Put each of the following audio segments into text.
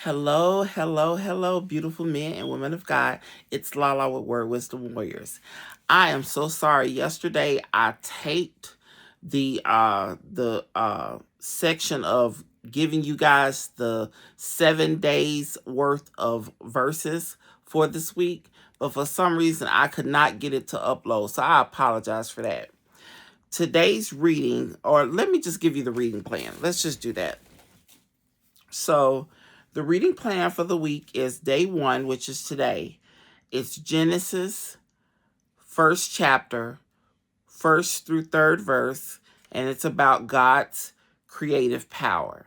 Hello, hello, hello, beautiful men and women of God. It's Lala with Word Wisdom Warriors. I am so sorry. Yesterday I taped the section of giving you guys the 7 days worth of verses for this week, but for some reason I could not get it to upload. So I apologize for that. Today's reading, or let me just give you the reading plan. Let's just do that. So, the reading plan for the week is day 1, which is today. It's Genesis, first chapter, first through third verse, and it's about God's creative power.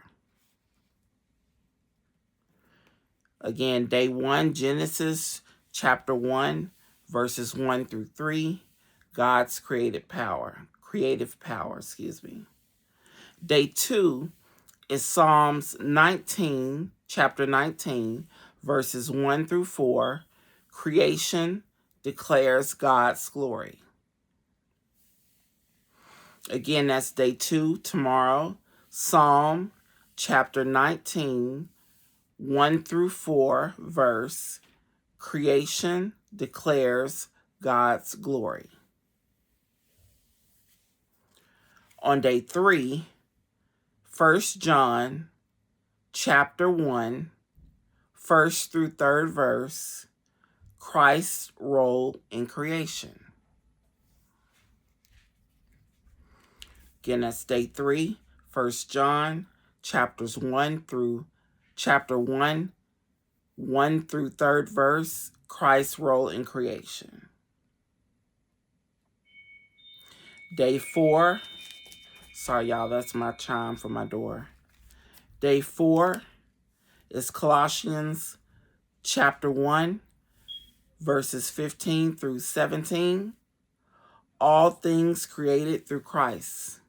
Again, day 1, Genesis chapter 1, verses 1 through 3, God's creative power, excuse me. Day 2 is Psalms 19, chapter 19, verses 1 through 4. Creation declares God's glory. Again, that's day 2 tomorrow. Psalm chapter 19, 1 through 4, verse. Creation declares God's glory. On day 3, 1 John chapter 1, first through third verse, Christ's role in creation. Again, that's day 3, 1 John chapter 1, 1 through third verse, Christ's role in creation. Day 4, sorry y'all, that's my chime for my door. Day 4 is Colossians chapter 1, verses 15 through 17. All things created through Christ.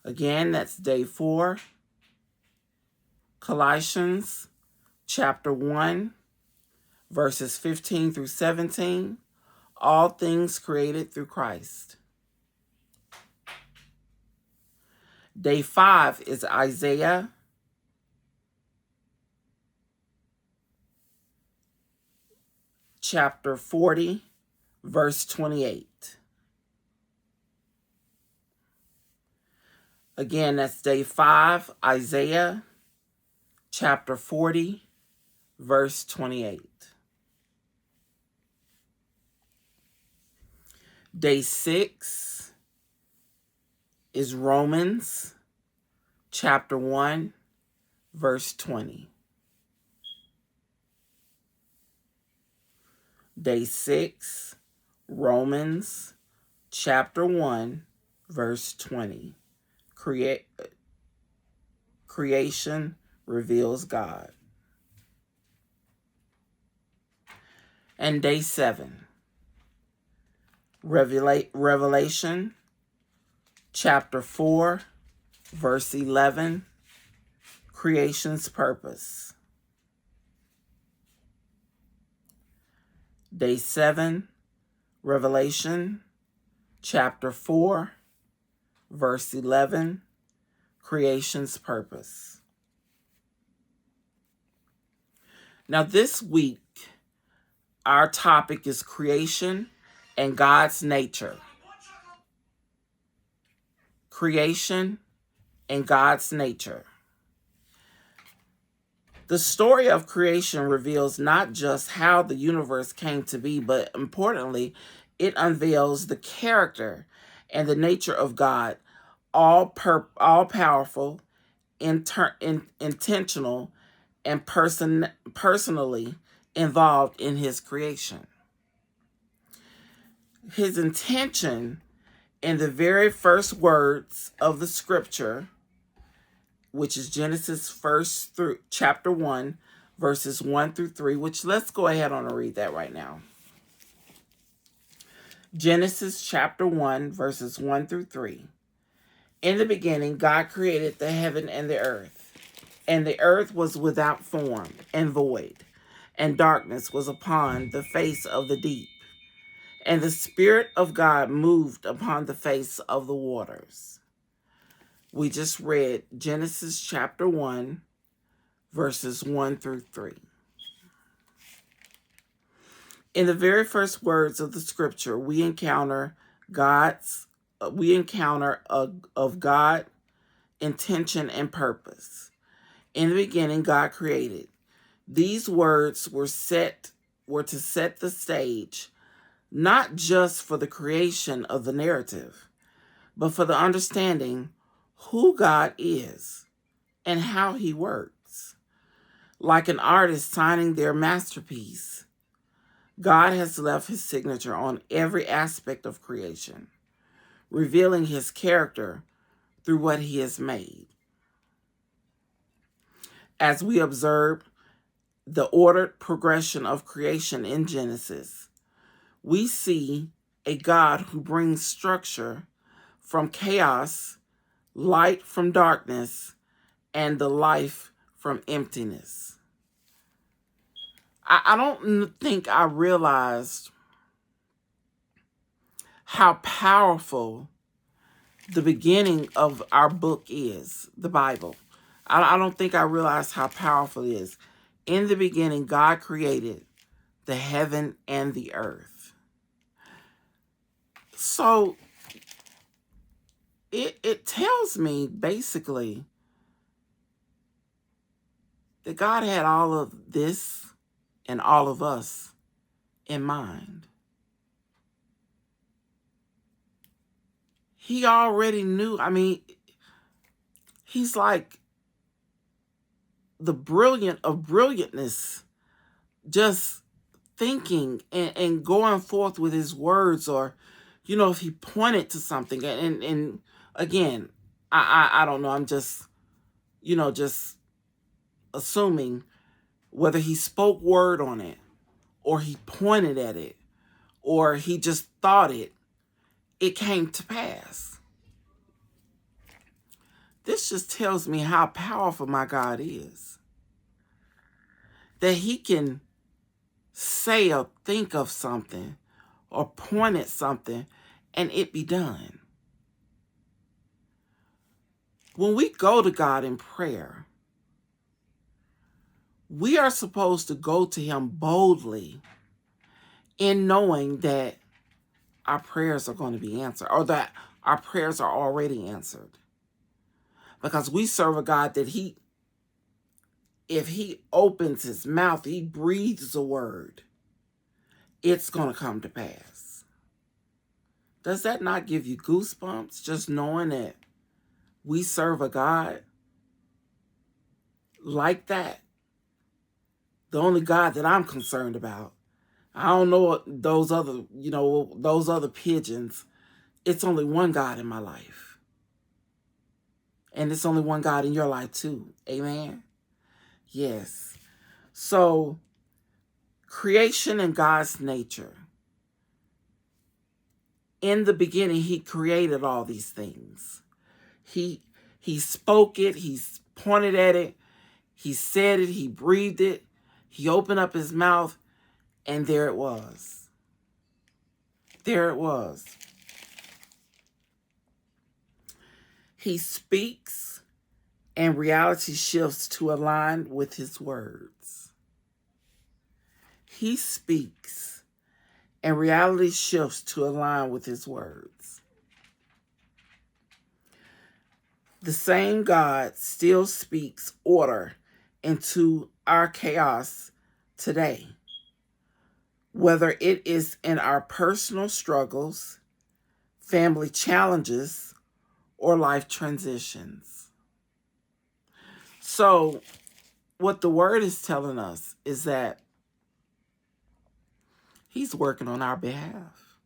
Again, that's day 4. Colossians chapter 1, verses 15 through 17. All things created through Christ. Day 5 is Isaiah chapter 40, verse 28. Again, that's day 5, Isaiah chapter 40, verse 28. Day 6 is Romans chapter 1, verse 20. Day 6, Romans chapter 1, verse 20. Creation reveals God. And day 7, Revelation chapter 4, verse 11, creation's purpose. Day 7, Revelation chapter 4, verse 11, creation's purpose. Now this week, our topic is creation and God's nature. Creation and God's nature. The story of creation reveals not just how the universe came to be, but importantly, it unveils the character and the nature of God, all powerful, intentional, and personally involved in his creation. His intention in the very first words of the scripture, which is Genesis chapter 1, verses 1 through 3, which let's go ahead and read that right now. Genesis chapter 1, verses 1 through 3. In the beginning, God created the heaven and the earth, and the earth was without form and void, and darkness was upon the face of the deep. And the Spirit of God moved upon the face of the waters. We just read Genesis chapter 1, verses 1 through 3. In the very first words of the scripture, we encounter of God, intention, and purpose. In the beginning, God created. These words were to set the stage, not just for the creation of the narrative, but for the understanding who God is and how he works. Like an artist signing their masterpiece, God has left his signature on every aspect of creation, revealing his character through what he has made. As we observe the ordered progression of creation in Genesis, we see a God who brings structure from chaos, light from darkness, and the life from emptiness. I don't think I realized how powerful the beginning of our book is, the Bible. I don't think I realized how powerful it is. In the beginning, God created the heaven and the earth. So it tells me basically that God had all of this and all of us in mind. He already knew. I mean, he's like the brilliant of brilliantness, just thinking and going forth with his words, or, if he pointed to something. And again, I don't know. I'm just, just assuming whether he spoke word on it, or he pointed at it, or he just thought it, it came to pass. This just tells me how powerful my God is. That he can say or think of something or point at something and it be done. When we go to God in prayer, we are supposed to go to him boldly in knowing that our prayers are going to be answered, or that our prayers are already answered. Because we serve a God that if he opens his mouth, he breathes a word, it's going to come to pass. Does that not give you goosebumps, just knowing that we serve a God like that? The only God that I'm concerned about. I don't know those other pigeons. It's only one God in my life. And it's only one God in your life too. Amen? Yes. So, creation and God's nature. In the beginning, he created all these things. He spoke it, he pointed at it, he said it, he breathed it, he opened up his mouth, and there it was. There it was. He speaks, and reality shifts to align with his words. He speaks, and reality shifts to align with his words. The same God still speaks order into our chaos today, whether it is in our personal struggles, family challenges, or life transitions. So, what the word is telling us is that he's working on our behalf.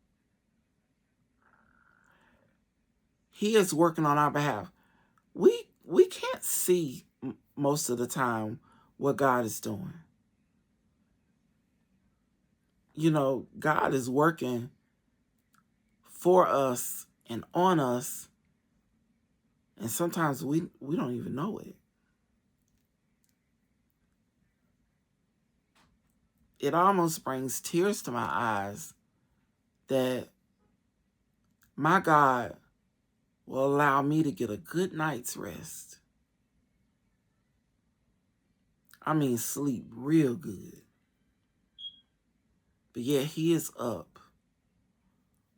He is working on our behalf. We can't see most of the time what God is doing. God is working for us and on us, and sometimes we don't even know it. It almost brings tears to my eyes that my God will allow me to get a good night's rest. I mean, sleep real good. But yet he is up,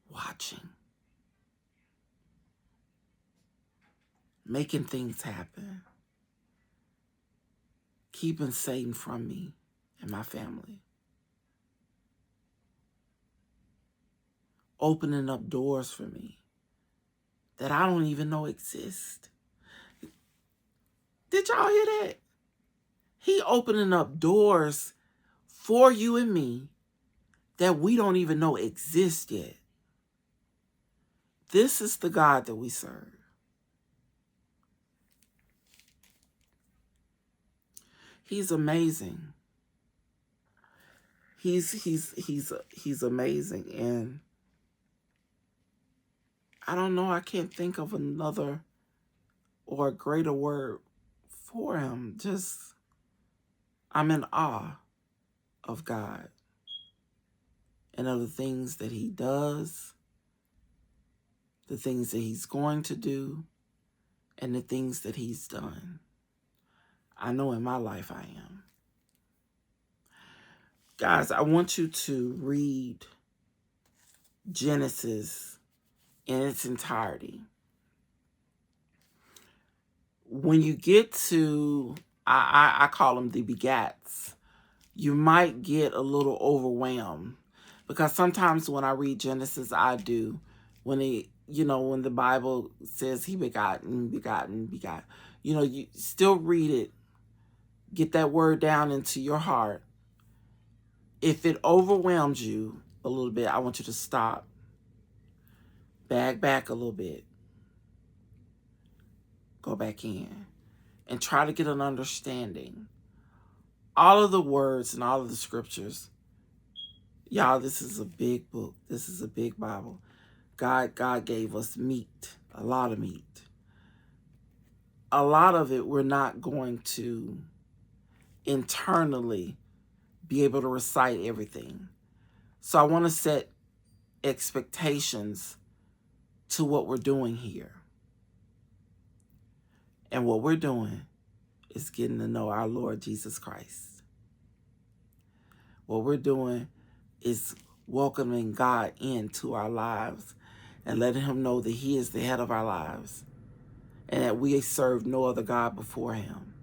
watching, making things happen, keeping Satan from me and my family, opening up doors for me that I don't even know exist. Did y'all hear that? He opening up doors for you and me that we don't even know exist yet. This is the God that we serve. He's amazing. He's amazing, and I don't know, I can't think of another or a greater word for him. Just, I'm in awe of God and of the things that he does, the things that he's going to do, and the things that he's done. I know in my life I am. Guys, I want you to read Genesis in its entirety. When you get to, I call them the begats, you might get a little overwhelmed, because sometimes when I read Genesis, I do, when when the Bible says he begotten, you still read it, get that word down into your heart. If it overwhelms you a little bit, I want you to stop, back a little bit, go back in, and try to get an understanding. All of the words and all of the scriptures, y'all, this is a big book. This is a big Bible. God gave us meat, a lot of meat. A lot of it we're not going to internally be able to recite everything. So I want to set expectations to what we're doing here. And what we're doing is getting to know our Lord Jesus Christ. What we're doing is welcoming God into our lives and letting him know that he is the head of our lives and that we serve no other God before him.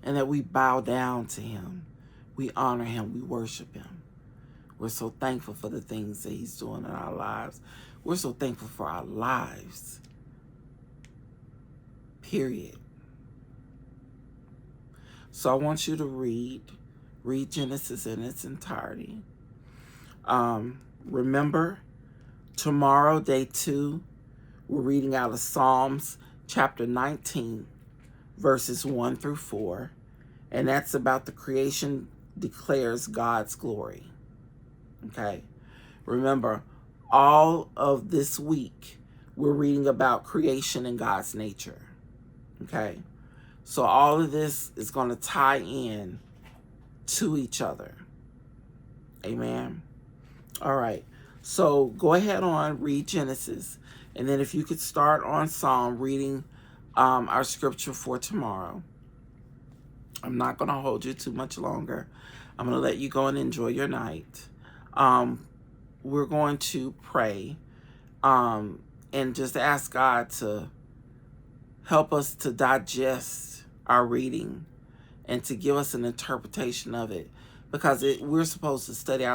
And that we bow down to him. We honor him. We worship him. We're so thankful for the things that he's doing in our lives. We're so thankful for our lives. Period. So I want you to read Genesis in its entirety. Remember, tomorrow, day 2, we're reading out of Psalms chapter 19, verses 1 through 4. And that's about the creation declares God's glory. Okay? Remember, all of this week, we're reading about creation and God's nature. Okay? So all of this is going to tie in to each other. Amen? All right. So go ahead on, read Genesis. And then if you could start on Psalm, reading our scripture for tomorrow. I'm not going to hold you too much longer. I'm going to let you go and enjoy your night. We're going to pray and just ask God to help us to digest our reading and to give us an interpretation of it, because we're supposed to study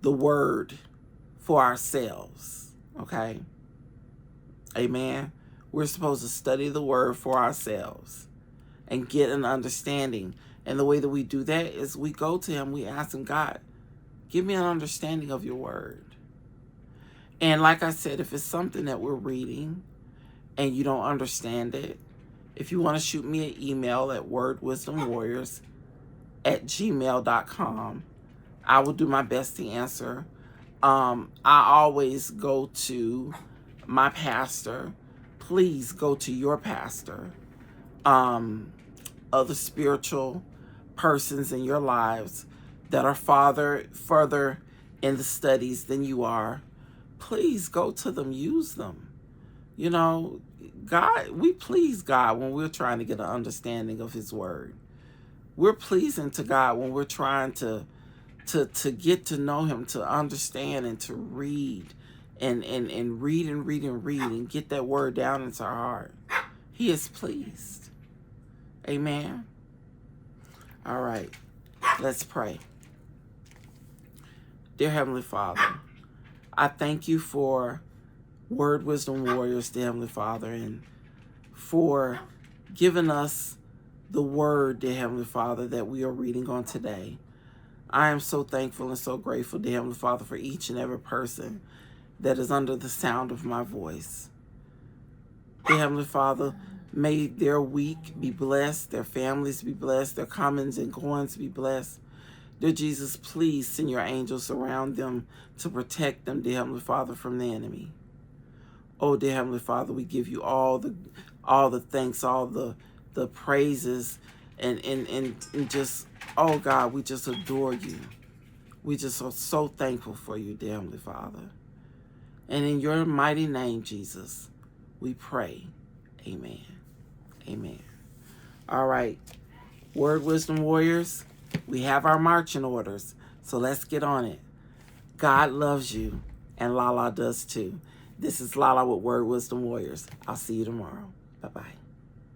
the word for ourselves. Okay? Amen? We're supposed to study the word for ourselves and get an understanding. And the way that we do that is we go to him, we ask him, God, give me an understanding of your word. And like I said, if it's something that we're reading and you don't understand it, if you want to shoot me an email at wordwisdomwarriors@gmail.com, I will do my best to answer. I always go to my pastor. Please go to your pastor. Other spiritual persons in your lives that are further in the studies than you are. please go to them, use them. You know, God, we please God when we're trying to get an understanding of his word. We're pleasing to God when we're trying to get to know him, to understand and to read and read and read and read and get that word down into our heart. He is pleased. Amen. All right, let's pray. Dear Heavenly Father, I thank you for Word Wisdom Warriors, dear Heavenly Father, and for giving us the word, dear Heavenly Father, that we are reading on today. I am so thankful and so grateful, dear Heavenly Father, for each and every person that is under the sound of my voice. Dear Heavenly Father, may their week be blessed, their families be blessed, their comings and goings be blessed. Dear Jesus, please send your angels around them to protect them, dear Heavenly Father, from the enemy. Oh, dear Heavenly Father, we give you all the thanks, all the praises, and just, oh God, we just adore you. We just are so thankful for you, dear Heavenly Father. And in your mighty name, Jesus, we pray. Amen. Amen. All right. Word Wisdom Warriors, we have our marching orders, so let's get on it. God loves you, and Lala does too. This is Lala with Word Wisdom Warriors. I'll see you tomorrow. Bye-bye.